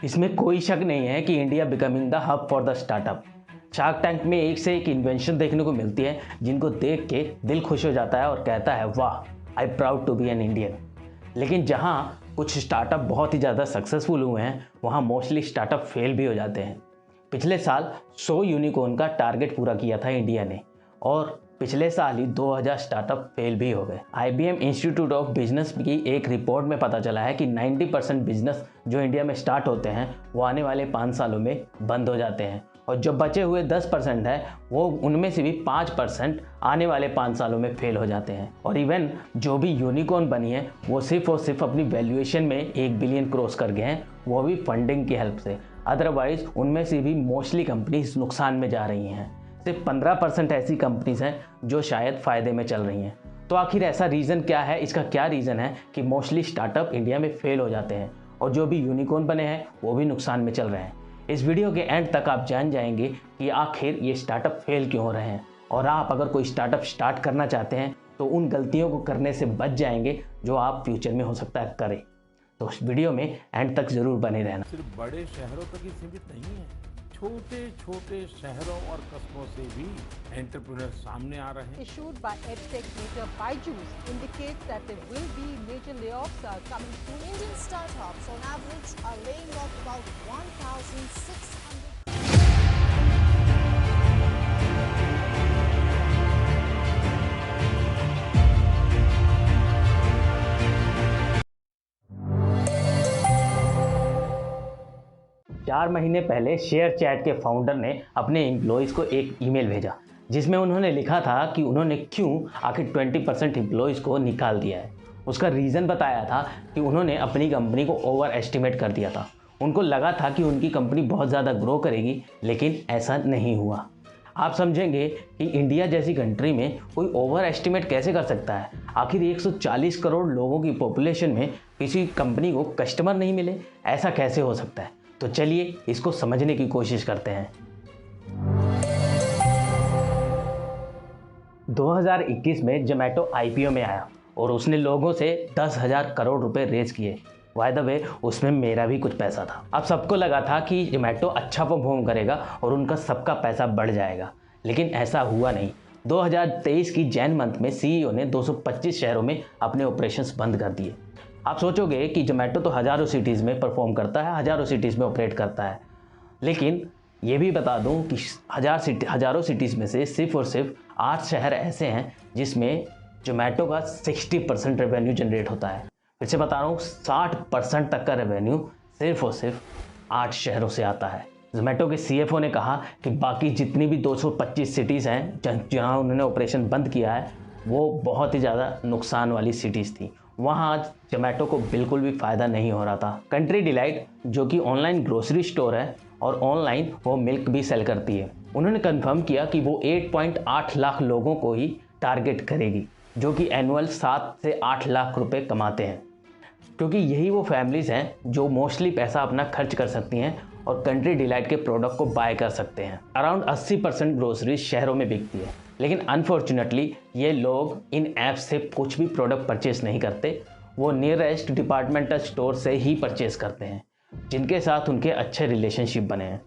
इसमें कोई शक नहीं है कि India becoming the hub for the startup. Shark tank में एक से एक इन्वेंशन देखने को मिलती है जिनको देख के दिल खुश हो जाता है और कहता है वाह, I proud to be an Indian. लेकिन जहाँ कुछ स्टार्टअप बहुत ही ज़्यादा सक्सेसफुल हुए हैं वहाँ मोस्टली स्टार्टअप फेल भी हो जाते हैं। पिछले साल 100 यूनिकॉर्न का टारगेट पूरा किया था इंडिया ने और पिछले साल ही 2000 स्टार्टअप फेल भी हो गए। IBM इंस्टीट्यूट ऑफ बिजनेस की एक रिपोर्ट में पता चला है कि 90% बिजनेस जो इंडिया में स्टार्ट होते हैं वो आने वाले 5 सालों में बंद हो जाते हैं और जो बचे हुए 10% है वो उनमें से भी 5% आने वाले 5 सालों में फेल हो जाते हैं। और इवन जो भी यूनिकॉर्न बनी है वो सिर्फ और सिर्फ अपनी वैल्यूएशन में 1 बिलियन क्रॉस कर गए हैं, वो भी फंडिंग की हेल्प से। अदरवाइज उनमें से भी मोस्टली कंपनीज नुकसान में जा रही हैं। सिर्फ 15% ऐसी कंपनीज हैं जो शायद फ़ायदे में चल रही हैं। तो आखिर ऐसा रीज़न क्या है, इसका क्या रीज़न है कि मोस्टली स्टार्टअप इंडिया में फेल हो जाते हैं और जो भी यूनिकॉर्न बने हैं वो भी नुकसान में चल रहे हैं। इस वीडियो के एंड तक आप जान जाएंगे कि आखिर ये स्टार्टअप फेल क्यों हो रहे हैं और आप अगर कोई स्टार्टअप स्टार्ट करना चाहते हैं तो उन गलतियों को करने से बच जाएंगे जो आप फ्यूचर में हो सकता है करें। तो इस वीडियो में एंड तक ज़रूर बने रहना। सिर्फ बड़े शहरों तक ही सीमित नहीं है, छोटे छोटे शहरों और कस्बों से भी एंटरप्रेन्योर सामने आ रहे हैं। Issued by EdTech leader Byju's indicates that there will be major layoffs coming soon. Indian startups on average are laying off about 1,600. 4 महीने पहले शेयर चैट के फाउंडर ने अपने एम्प्लॉयज़ को एक ईमेल भेजा जिसमें उन्होंने लिखा था कि उन्होंने क्यों आखिर 20% एम्प्लॉयज़ को निकाल दिया है। उसका रीज़न बताया था कि उन्होंने अपनी कंपनी को ओवर एस्टिमेट कर दिया था। उनको लगा था कि उनकी कंपनी बहुत ज़्यादा ग्रो करेगी, लेकिन ऐसा नहीं हुआ। आप समझेंगे कि इंडिया जैसी कंट्री में कोई ओवर एस्टिमेट कैसे कर सकता है। आखिर 140 करोड़ लोगों की पॉपुलेशन में किसी कंपनी को कस्टमर नहीं मिले, ऐसा कैसे हो सकता है। तो चलिए इसको समझने की कोशिश करते हैं। 2021 में जोमेटो IPO में आया और उसने लोगों से 10,000 करोड़ रुपए रेज किए। बाय द वे उसमें मेरा भी कुछ पैसा था। अब सबको लगा था कि जोमेटो अच्छा परफॉर्म करेगा और उनका सबका पैसा बढ़ जाएगा, लेकिन ऐसा हुआ नहीं। 2023 की जैन मंथ में CEO ने 225 शहरों में अपने ऑपरेशंस बंद कर दिए। आप सोचोगे कि जोमेटो तो हज़ारों सिटीज़ में परफॉर्म करता है, हज़ारों सिटीज़ में ऑपरेट करता है, लेकिन ये भी बता दूं कि हज़ारों सिटीज़ में से सिर्फ और सिर्फ 8 शहर ऐसे हैं जिसमें जोमेटो का 60% रेवेन्यू जनरेट होता है। फिर से बता रहा हूँ, 60% तक का रेवेन्यू सिर्फ और सिर्फ 8 शहरों से आता है। जोमेटो के CFO ने कहा कि बाकी जितनी भी 225 सिटीज़ हैं जहाँ उन्होंने ऑपरेशन बंद किया है वो बहुत ही ज़्यादा नुकसान वाली सिटीज़ थी, वहाँ जोमेटो को बिल्कुल भी फ़ायदा नहीं हो रहा था। कंट्री डिलाइट जो कि ऑनलाइन ग्रोसरी स्टोर है और ऑनलाइन वो मिल्क भी सेल करती है, उन्होंने कंफर्म किया कि वो 8.8 लाख लोगों को ही टारगेट करेगी जो कि एनुअल 7 से 8 लाख रुपए कमाते हैं, क्योंकि यही वो फैमिलीज़ हैं जो मोस्टली पैसा अपना खर्च कर सकती हैं और कंट्री डिलाइट के प्रोडक्ट को बाय कर सकते हैं। अराउंड 80% ग्रोसरी शहरों में बिकती है, लेकिन अनफॉर्चुनेटली ये लोग इन ऐप्स से कुछ भी प्रोडक्ट परचेस नहीं करते। वो नियरेस्ट डिपार्टमेंटल स्टोर से ही परचेस करते हैं जिनके साथ उनके अच्छे रिलेशनशिप बने हैं।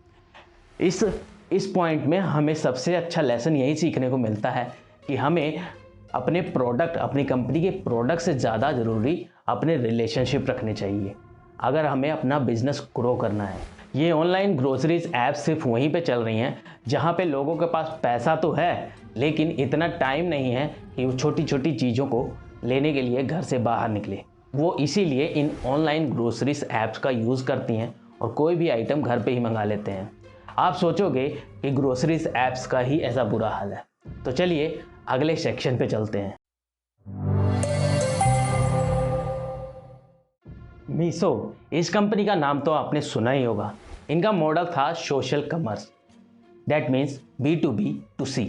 इस पॉइंट में हमें सबसे अच्छा लेसन यही सीखने को मिलता है कि हमें अपने प्रोडक्ट, अपनी कंपनी के प्रोडक्ट से ज़्यादा ज़रूरी अपने रिलेशनशिप रखने चाहिए अगर हमें अपना बिजनेस ग्रो करना है। ये ऑनलाइन ग्रोसरीज ऐप सिर्फ वहीं पे चल रही हैं जहाँ पे लोगों के पास पैसा तो है लेकिन इतना टाइम नहीं है कि वो छोटी छोटी चीज़ों को लेने के लिए घर से बाहर निकले। वो इसीलिए इन ऑनलाइन ग्रोसरीज ऐप्स का यूज़ करती हैं और कोई भी आइटम घर पे ही मंगा लेते हैं। आप सोचोगे कि ग्रोसरीज ऐप्स का ही ऐसा बुरा हाल है। तो चलिए अगले सेक्शन पे चलते हैं। मीशो, इस कंपनी का नाम तो आपने सुना ही होगा। इनका मॉडल था social commerce, that means B2B2C,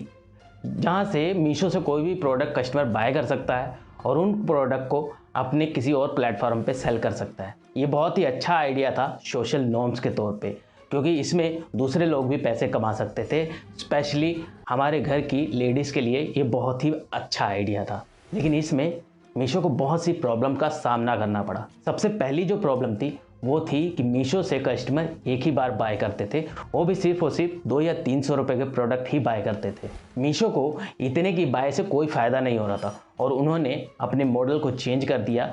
जहाँ से मीशो से कोई भी प्रोडक्ट कस्टमर बाय कर सकता है और उन प्रोडक्ट को अपने किसी और प्लेटफॉर्म पे सेल कर सकता है। ये बहुत ही अच्छा आइडिया था सोशल नॉर्म्स के तौर पे, क्योंकि इसमें दूसरे लोग भी पैसे कमा सकते थे। स्पेशली हमारे घर की लेडीज़ के लिए ये बहुत ही अच्छा आइडिया था, लेकिन इसमें मीशो को बहुत सी प्रॉब्लम का सामना करना पड़ा। सबसे पहली जो प्रॉब्लम थी वो थी कि मीशो से कस्टमर एक ही बार बाय करते थे, वो भी सिर्फ और सिर्फ 2 या 300 रुपये के प्रोडक्ट ही बाय करते थे। मीशो को इतने की बाय से कोई फ़ायदा नहीं हो रहा था और उन्होंने अपने मॉडल को चेंज कर दिया।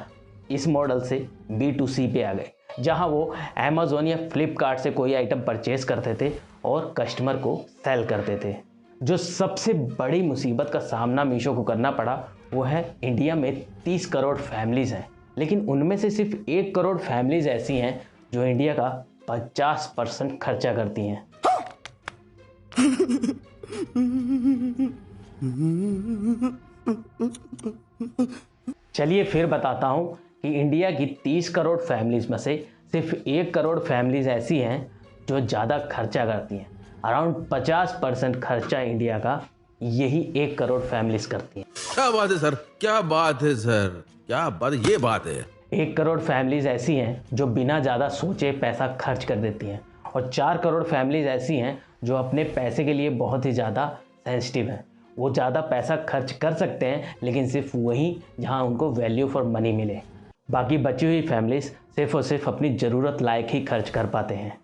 इस मॉडल से B2C पे आ गए, जहां वो अमेज़ॉन या फ्लिपकार्ट से कोई आइटम परचेज करते थे और कस्टमर को सेल करते थे। जो सबसे बड़ी मुसीबत का सामना मीशो को करना पड़ा वो है इंडिया में 30 करोड़ फैमिलीज़ हैं, लेकिन उनमें से सिर्फ 1 करोड़ फैमिलीज़ ऐसी हैं जो इंडिया का 50% खर्चा करती हैं। चलिए फिर बताता हूँ कि इंडिया की 30 करोड़ फैमिलीज़ में से सिर्फ 1 करोड़ फैमिलीज़ ऐसी हैं जो ज़्यादा खर्चा करती हैं। अराउंड 50% खर्चा इंडिया का यही 1 करोड़ फैमिलीज़ करती हैं। क्या बात है सर, क्या बात है सर, क्या बात, ये बात है। 1 करोड़ फैमिलीज़ ऐसी हैं जो बिना ज़्यादा सोचे पैसा खर्च कर देती हैं और 4 करोड़ फैमिलीज़ ऐसी हैं जो अपने पैसे के लिए बहुत ही ज़्यादा सेंसिटिव हैं। वो ज़्यादा पैसा खर्च कर सकते हैं लेकिन सिर्फ वहीं जहां उनको वैल्यू फॉर मनी मिले। बाकी बची हुई फैमिलीज़ सिर्फ और सिर्फ अपनी ज़रूरत लायक ही खर्च कर पाते हैं।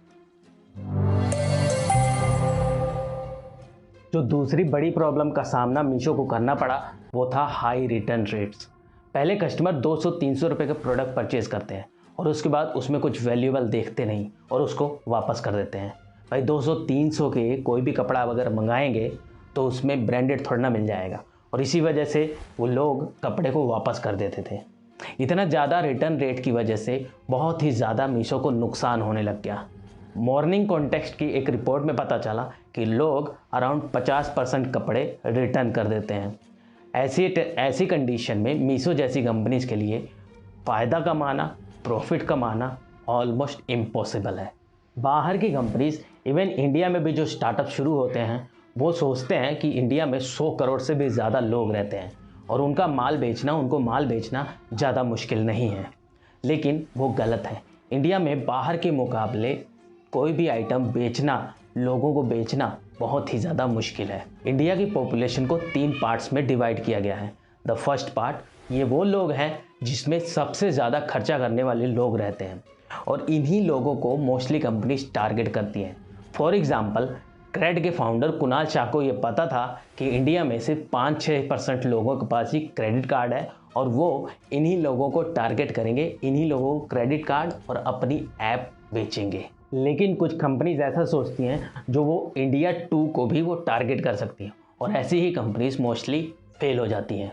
जो दूसरी बड़ी प्रॉब्लम का सामना मीशो को करना पड़ा वो था हाई रिटर्न रेट्स। पहले कस्टमर 200-300 रुपये के प्रोडक्ट परचेज़ करते हैं और उसके बाद उसमें कुछ वैल्यूएबल देखते नहीं और उसको वापस कर देते हैं। भाई 200-300 के कोई भी कपड़ा वगैरह मंगाएंगे तो उसमें ब्रांडेड थोड़ा ना मिल जाएगा और इसी वजह से वो लोग कपड़े को वापस कर देते थे। इतना ज़्यादा रिटर्न रेट की वजह से बहुत ही ज़्यादा मीशो को नुकसान होने लग गया। मॉर्निंग कॉन्टेक्स्ट की एक रिपोर्ट में पता चला कि लोग अराउंड 50% कपड़े रिटर्न कर देते हैं। ऐसी कंडीशन में मीशो जैसी कंपनीज़ के लिए फ़ायदा कमाना, प्रॉफिट कमाना ऑलमोस्ट इम्पॉसिबल है। बाहर की कंपनीज़ इवन इंडिया में भी जो स्टार्टअप शुरू होते हैं वो सोचते हैं कि इंडिया में 100 करोड़ से भी ज़्यादा लोग रहते हैं और उनको माल बेचना ज़्यादा मुश्किल नहीं है, लेकिन वो गलत है। इंडिया में बाहर के मुकाबले कोई भी आइटम बेचना, लोगों को बेचना बहुत ही ज़्यादा मुश्किल है। इंडिया की पॉपुलेशन को 3 पार्ट्स में डिवाइड किया गया है। द फर्स्ट पार्ट ये वो लोग हैं जिसमें सबसे ज़्यादा खर्चा करने वाले लोग रहते हैं और इन्हीं लोगों को मोस्टली कंपनीज टारगेट करती हैं। फॉर एग्जांपल क्रेड के फाउंडर कुणाल शाह को ये पता था कि इंडिया में सिर्फ 5-6% लोगों के पास ही क्रेडिट कार्ड है और वो इन्हीं लोगों को टारगेट करेंगे, इन्हीं लोगों को क्रेडिट कार्ड और अपनी ऐप बेचेंगे। लेकिन कुछ कंपनीज ऐसा सोचती हैं जो वो इंडिया 2 को भी वो टारगेट कर सकती हैं और ऐसी ही कंपनीज मोस्टली फेल हो जाती हैं।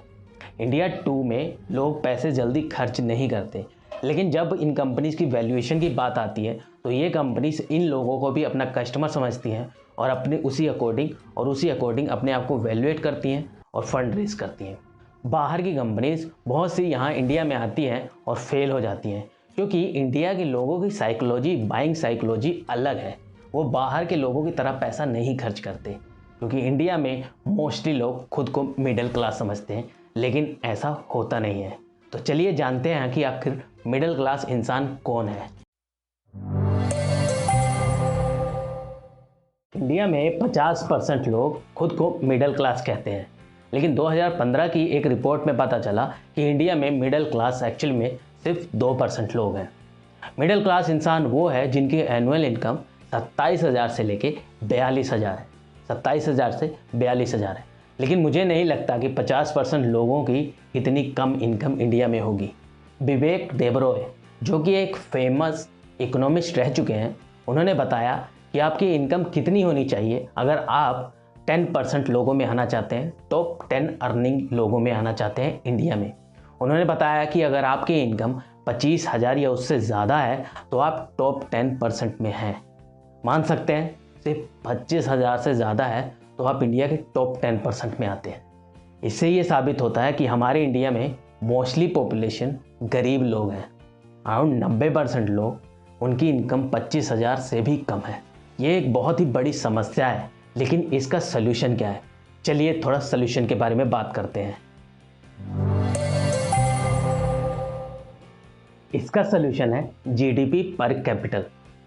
इंडिया 2 में लोग पैसे जल्दी खर्च नहीं करते, लेकिन जब इन कंपनीज की वैल्यूएशन की बात आती है तो ये कंपनीज इन लोगों को भी अपना कस्टमर समझती हैं और अपने उसी अकॉर्डिंग अपने आप को वैल्यूएट करती हैं और फंड रेज करती हैं। बाहर की कंपनीज बहुत सी यहाँ इंडिया में आती हैं और फेल हो जाती हैं क्योंकि इंडिया के लोगों की साइकोलॉजी, बाइंग साइकोलॉजी अलग है। वो बाहर के लोगों की तरह पैसा नहीं खर्च करते क्योंकि इंडिया में मोस्टली लोग खुद को मिडिल क्लास समझते हैं, लेकिन ऐसा होता नहीं है। तो चलिए जानते हैं कि आखिर मिडिल क्लास इंसान कौन है। इंडिया में 50% लोग खुद को मिडिल क्लास कहते हैं, लेकिन 2015 की एक रिपोर्ट में पता चला कि इंडिया में मिडिल क्लास एक्चुअल में सिर्फ 2% लोग हैं। मिडिल क्लास इंसान वो है जिनकी एनुअल इनकम 27,000 से लेके 42,000 है। 27,000 से 42,000 है, लेकिन मुझे नहीं लगता कि 50% लोगों की इतनी कम इनकम इंडिया में होगी। विवेक देबरॉय जो कि एक फेमस इकोनॉमिस्ट रह चुके हैं, उन्होंने बताया कि आपकी इनकम कितनी होनी चाहिए अगर आप 10% लोगों में आना चाहते हैं, टॉप 10 अर्निंग लोगों में आना चाहते हैं इंडिया में। उन्होंने बताया कि अगर आपकी इनकम 25,000 या उससे ज़्यादा है तो आप टॉप 10% में हैं। मान सकते हैं सिर्फ 25,000 से ज़्यादा है तो आप इंडिया के टॉप 10% में आते हैं। इससे ये साबित होता है कि हमारे इंडिया में मोस्टली पॉपुलेशन गरीब लोग हैं। अराउंड 90% लोग, उनकी इनकम 25,000 से भी कम है। ये एक बहुत ही बड़ी समस्या है, लेकिन इसका सलूशन क्या है? चलिए थोड़ा सलूशन के बारे में बात करते हैं। इसका सलूशन है जीडीपी पर कैपिटल,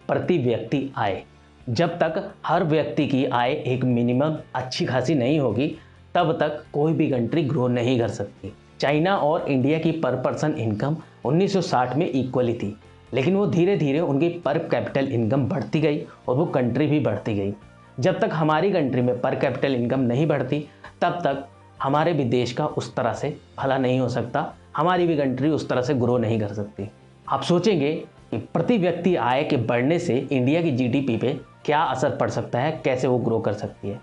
प्रति व्यक्ति आय। जब तक हर व्यक्ति की आय एक मिनिमम अच्छी खासी नहीं होगी तब तक कोई भी कंट्री ग्रो नहीं कर सकती। चाइना और इंडिया की पर पर्सन इनकम 1960 में इक्वली थी, लेकिन वो धीरे धीरे उनकी पर कैपिटल इनकम बढ़ती गई और वो कंट्री भी बढ़ती गई। जब तक हमारी कंट्री में पर कैपिटल इनकम नहीं बढ़ती तब तक हमारे भी देश का उस तरह से भला नहीं हो सकता, हमारी भी कंट्री उस तरह से ग्रो नहीं कर सकती। आप सोचेंगे कि प्रति व्यक्ति आय के बढ़ने से इंडिया की जीडीपी पे क्या असर पड़ सकता है, कैसे वो ग्रो कर सकती है।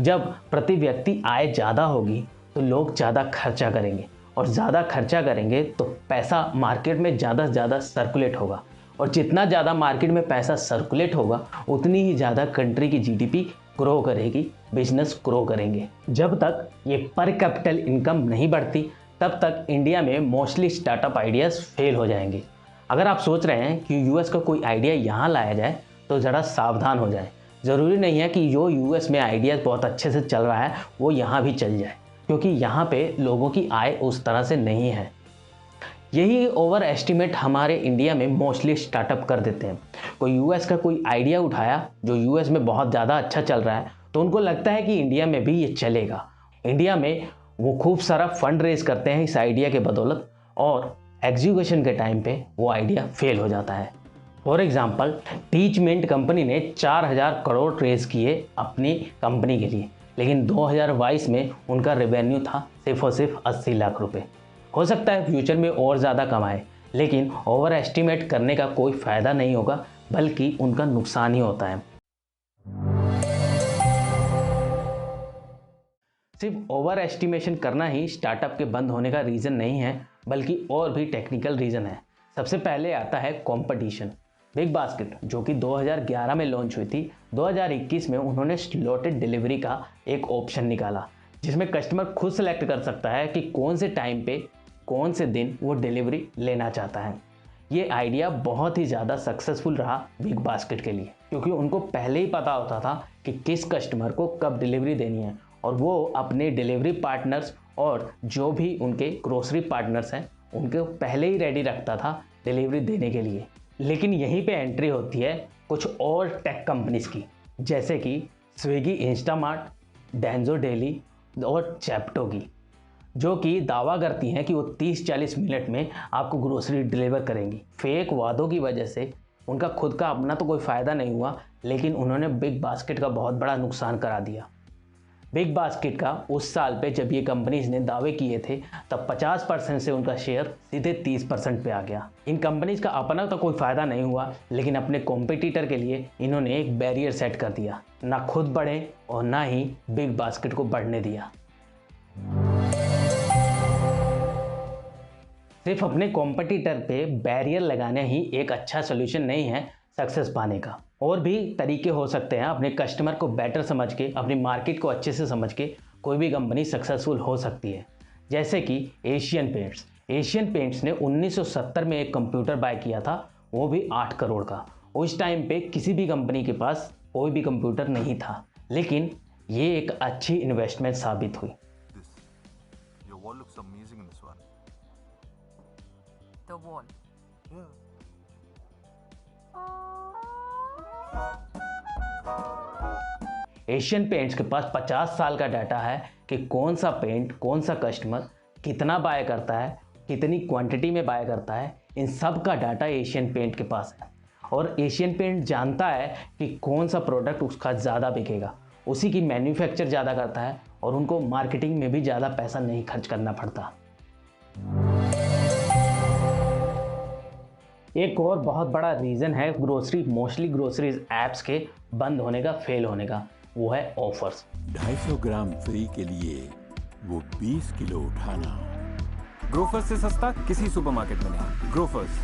जब प्रति व्यक्ति आय ज़्यादा होगी तो लोग ज़्यादा खर्चा करेंगे और ज़्यादा खर्चा करेंगे तो पैसा मार्केट में ज़्यादा से ज़्यादा सर्कुलेट होगा और जितना ज़्यादा मार्केट में पैसा सर्कुलेट होगा उतनी ही ज़्यादा कंट्री की जीडीपी ग्रो करेगी, बिजनेस ग्रो करेंगे। जब तक ये पर कैपिटल इनकम नहीं बढ़ती तब तक इंडिया में मोस्टली स्टार्टअप आइडियाज़ फेल हो जाएंगे। अगर आप सोच रहे हैं कि यूएस का कोई आइडिया यहाँ लाया जाए तो ज़रा सावधान हो जाए। ज़रूरी नहीं है कि जो यूएस में आइडियाज़ बहुत अच्छे से चल रहा है वो यहाँ भी चल जाए, क्योंकि यहाँ पे लोगों की आय उस तरह से नहीं है। यही ओवर एस्टिमेट हमारे इंडिया में मोस्टली स्टार्टअप कर देते हैं। कोई यूएस का कोई आइडिया उठाया जो यूएस में बहुत ज़्यादा अच्छा चल रहा है तो उनको लगता है कि इंडिया में भी ये चलेगा। इंडिया में वो खूब सारा फंड रेज करते हैं इस आइडिया के बदौलत और एग्जीक्यूशन के टाइम पे वो आइडिया फेल हो जाता है। फॉर एग्जाम्पल टीचमेंट कंपनी ने 4000 करोड़ रेज किए अपनी कंपनी के लिए, लेकिन 2022 में उनका रेवेन्यू था सिर्फ और सिर्फ 80 लाख रुपए। हो सकता है फ्यूचर में और ज़्यादा कमाए, लेकिन ओवर एस्टिमेट करने का कोई फ़ायदा नहीं होगा, बल्कि उनका नुकसान ही होता है। सिर्फ ओवर एस्टिमेशन करना ही स्टार्टअप के बंद होने का रीज़न नहीं है, बल्कि और भी टेक्निकल रीज़न है। सबसे पहले आता है कंपटीशन। बिग बास्केट जो कि 2011 में लॉन्च हुई थी, 2021 में उन्होंने स्लॉटेड डिलीवरी का एक ऑप्शन निकाला जिसमें कस्टमर खुद सेलेक्ट कर सकता है कि कौन से टाइम पे कौन से दिन वो डिलीवरी लेना चाहता है। ये आइडिया बहुत ही ज़्यादा सक्सेसफुल रहा बिग बास्केट के लिए, क्योंकि उनको पहले ही पता होता था कि किस कस्टमर को कब डिलीवरी देनी है और वो अपने डिलीवरी पार्टनर्स और जो भी उनके ग्रोसरी पार्टनर्स हैं उनको पहले ही रेडी रखता था डिलीवरी देने के लिए। लेकिन यहीं पे एंट्री होती है कुछ और टेक कंपनीज की, जैसे कि स्विगी, इंस्टामार्ट, डेंजो डेली और चैप्टो की, जो कि दावा करती हैं कि वो 30-40 मिनट में आपको ग्रोसरी डिलीवर करेंगी। फेक वादों की वजह से उनका खुद का अपना तो कोई फ़ायदा नहीं हुआ, लेकिन उन्होंने बिग बास्केट का बहुत बड़ा नुकसान करा दिया। बिग बास्केट का उस साल पे जब ये कंपनीज ने दावे किए थे तब 50% से उनका शेयर सीधे 30% पे आ गया। इन कंपनीज का अपना तो कोई फ़ायदा नहीं हुआ, लेकिन अपने कॉम्पिटिटर के लिए इन्होंने एक बैरियर सेट कर दिया, ना खुद बढ़े और ना ही बिग बास्केट को बढ़ने दिया। सिर्फ अपने कॉम्पिटिटर पे बैरियर लगाना ही एक अच्छा सोल्यूशन नहीं है सक्सेस पाने का। और भी तरीके हो सकते हैं। अपने कस्टमर को बेटर समझ के, अपनी मार्केट को अच्छे से समझ के कोई भी कंपनी सक्सेसफुल हो सकती है, जैसे कि एशियन पेंट्स। एशियन पेंट्स ने 1970 में एक कंप्यूटर बाय किया था, वो भी 8 करोड़ का। उस टाइम पे किसी भी कंपनी के पास कोई भी कंप्यूटर नहीं था, लेकिन ये एक अच्छी इन्वेस्टमेंट साबित हुई। Your wall looks amazing in this one. The wall. Yeah. Asian paints के पास 50 साल का डाटा है कि कौन सा पेंट कौन सा कस्टमर कितना बाय करता है, कितनी क्वांटिटी में बाय करता है। इन सब का डाटा एशियन पेंट के पास है और एशियन पेंट जानता है कि कौन सा प्रोडक्ट उसका ज़्यादा बिकेगा, उसी की मैन्युफैक्चर ज़्यादा करता है और उनको मार्केटिंग में भी ज़्यादा पैसा नहीं खर्च करना पड़ता। एक और बहुत बड़ा रीज़न है मोस्टली ग्रोसरीज ऐप्स के बंद होने का, फेल होने का, वो है ऑफर्स। 250 ग्राम फ्री के लिए वो 20 किलो उठाना। ग्रोफर्स से सस्ता किसी सुपरमार्केट में नहीं। ग्रोफर्स।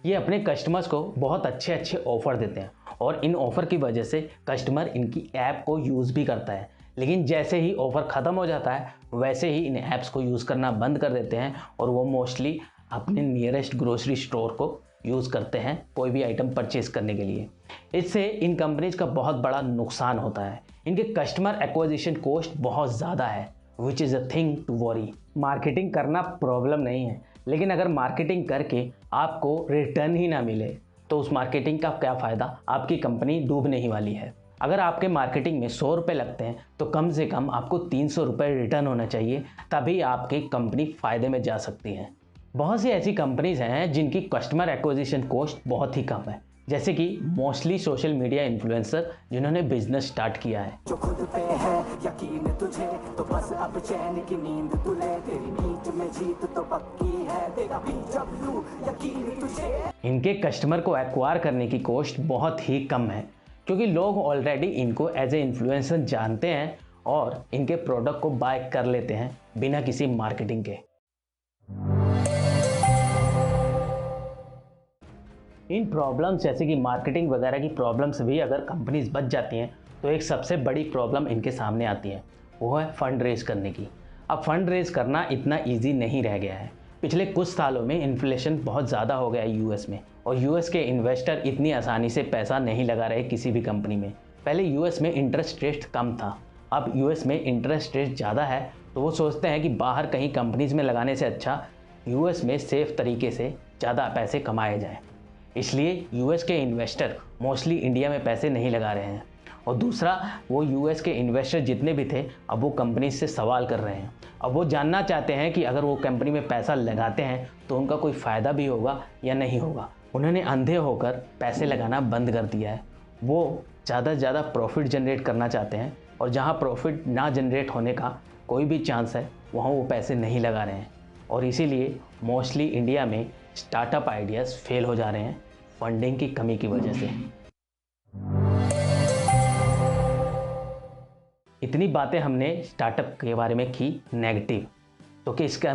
ये अपने कस्टमर्स को बहुत अच्छे अच्छे ऑफर देते हैं और इन ऑफर की वजह से कस्टमर इनकी ऐप को यूज़ भी करता है, लेकिन जैसे ही ऑफर ख़त्म हो जाता है वैसे ही इन ऐप्स को यूज़ करना बंद कर देते हैं और वो मोस्टली अपने नियरेस्ट ग्रोसरी स्टोर को यूज़ करते हैं कोई भी आइटम परचेज करने के लिए। इससे इन कंपनीज का बहुत बड़ा नुकसान होता है। इनके कस्टमर एक्विजिशन कॉस्ट बहुत ज़्यादा है, which is a thing to worry. Marketing करना प्रॉब्लम नहीं है, लेकिन अगर मार्केटिंग करके आपको रिटर्न ही ना मिले तो उस मार्केटिंग का क्या फ़ायदा, आपकी कंपनी डूबने ही वाली है। अगर आपके मार्केटिंग में 100 रुपये लगते हैं तो कम से कम आपको 300 रुपये रिटर्न होना चाहिए, तभी आपकी कंपनी फ़ायदे में जा सकती है। बहुत सी ऐसी कंपनीज हैं जिनकी कस्टमर एक्विजिशन कॉस्ट बहुत ही कम है, जैसे कि मोस्टली सोशल मीडिया इन्फ्लुएंसर जिन्होंने बिजनेस स्टार्ट किया है। जो खुद पे है यकीन तुझे तो बस अब चैन की नींद तू ले, तेरी नींद में जीत तो पक्की है, देगा BW यकीन तुझे। इनके कस्टमर को एक्वायर करने की कॉस्ट बहुत ही कम है, क्योंकि लोग ऑलरेडी इनको एज ए इन्फ्लुएंसर जानते हैं और इनके प्रोडक्ट को बाय कर लेते हैं बिना किसी मार्केटिंग के। इन प्रॉब्लम्स जैसे कि मार्केटिंग वगैरह की प्रॉब्लम्स भी अगर कंपनीज बच जाती हैं तो एक सबसे बड़ी प्रॉब्लम इनके सामने आती है, वो है फंड रेज करने की। अब फंड रेज करना इतना इजी नहीं रह गया है। पिछले कुछ सालों में इन्फ्लेशन बहुत ज़्यादा हो गया है यूएस में, और यूएस के इन्वेस्टर इतनी आसानी से पैसा नहीं लगा रहे किसी भी कंपनी में। पहले यूएस में इंटरेस्ट रेट कम था, अब यूएस में इंटरेस्ट रेट ज़्यादा है, तो वो सोचते हैं कि बाहर कहीं कंपनीज़ में लगाने से अच्छा यूएस में सेफ़ तरीके से ज़्यादा पैसे कमाए जाएँ। इसलिए यूएस के इन्वेस्टर मोस्टली इंडिया में पैसे नहीं लगा रहे हैं। और दूसरा, वो यूएस के इन्वेस्टर जितने भी थे अब वो कंपनी से सवाल कर रहे हैं। अब वो जानना चाहते हैं कि अगर वो कंपनी में पैसा लगाते हैं तो उनका कोई फ़ायदा भी होगा या नहीं होगा। उन्होंने अंधे होकर पैसे लगाना बंद कर दिया है। वो ज़्यादा से ज़्यादा प्रॉफिट जनरेट करना चाहते हैं, और जहाँ प्रॉफिट ना जनरेट होने का कोई भी चांस है वहाँ वो पैसे नहीं लगा रहे हैं। और इसीलिए मोस्टली इंडिया में स्टार्टअप आइडियाज़ फेल हो जा रहे हैं फंडिंग की कमी की वजह से। इतनी बातें हमने स्टार्टअप के बारे में की नेगेटिव, तो इसका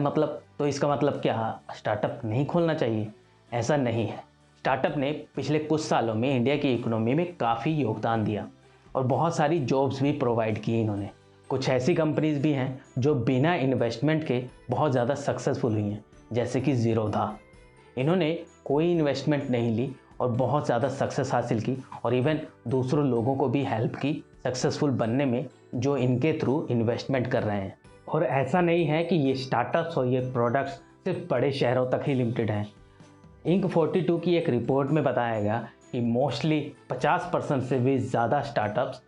मतलब क्या स्टार्टअप नहीं खोलना चाहिए? ऐसा नहीं है। स्टार्टअप ने पिछले कुछ सालों में इंडिया की इकोनॉमी में काफ़ी योगदान दिया और बहुत सारी जॉब्स भी प्रोवाइड की इन्होंने। कुछ ऐसी कंपनीज भी हैं जो बिना इन्वेस्टमेंट के बहुत ज़्यादा सक्सेसफुल हुई हैं, जैसे कि ज़ीरोधा। इन्होंने कोई इन्वेस्टमेंट नहीं ली और बहुत ज़्यादा सक्सेस हासिल की, और इवन दूसरों लोगों को भी हेल्प की सक्सेसफुल बनने में जो इनके थ्रू इन्वेस्टमेंट कर रहे हैं। और ऐसा नहीं है कि ये स्टार्टअप्स और ये प्रोडक्ट्स सिर्फ बड़े शहरों तक ही लिमिटेड हैं। इंक 42 की एक रिपोर्ट में बताया गया कि मोस्टली 50% से भी ज़्यादा स्टार्टअप्स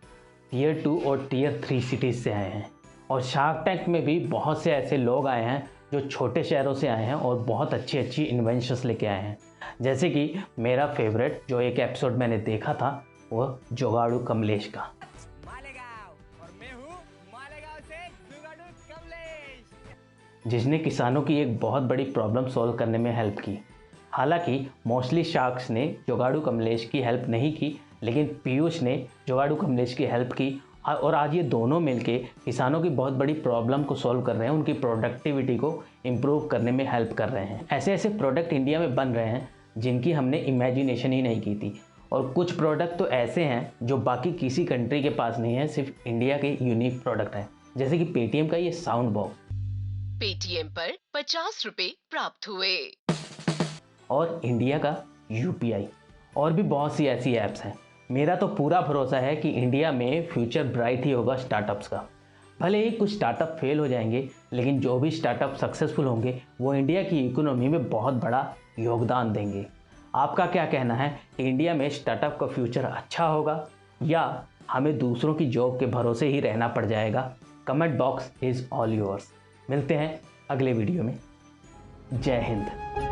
Tier 2 और Tier 3 सिटीज़ से आए हैं। और शार्क टैंक में भी बहुत से ऐसे लोग आए हैं जो छोटे शहरों से आए हैं और बहुत अच्छी अच्छी इन्वेंशंस लेके आए हैं। जैसे कि मेरा फेवरेट जो एक एपिसोड मैंने देखा था वो जुगाड़ू कमलेश का। और मैं हूँ मालेगांव से जुगाड़ू कमलेश, जिसने किसानों की एक बहुत बड़ी प्रॉब्लम सॉल्व करने में हेल्प की। हालांकि मोस्टली शार्क्स ने जुगाड़ू कमलेश की हेल्प नहीं की, लेकिन पीयूष ने जुगाड़ू कमलेश की हेल्प की, और आज ये दोनों मिलके किसानों की बहुत बड़ी प्रॉब्लम को सॉल्व कर रहे हैं, उनकी प्रोडक्टिविटी को इम्प्रूव करने में हेल्प कर रहे हैं। ऐसे ऐसे प्रोडक्ट इंडिया में बन रहे हैं जिनकी हमने इमेजिनेशन ही नहीं की थी, और कुछ प्रोडक्ट तो ऐसे हैं जो बाकी किसी कंट्री के पास नहीं है, सिर्फ इंडिया के यूनिक प्रोडक्ट हैं। जैसे कि पेटीएम का ये साउंड बॉक्स, पेटीएम पर 50 रुपए प्राप्त हुए, और इंडिया का UPI, और भी बहुत सी ऐसी ऐप्स हैं। मेरा तो पूरा भरोसा है कि इंडिया में फ्यूचर ब्राइट ही होगा स्टार्टअप्स का। भले ही कुछ स्टार्टअप फेल हो जाएंगे, लेकिन जो भी स्टार्टअप सक्सेसफुल होंगे वो इंडिया की इकोनॉमी में बहुत बड़ा योगदान देंगे। आपका क्या कहना है कि इंडिया में स्टार्टअप का फ्यूचर अच्छा होगा या हमें दूसरों की जॉब के भरोसे ही रहना पड़ जाएगा? Comment box is all yours. मिलते हैं अगले वीडियो में। जय हिंद।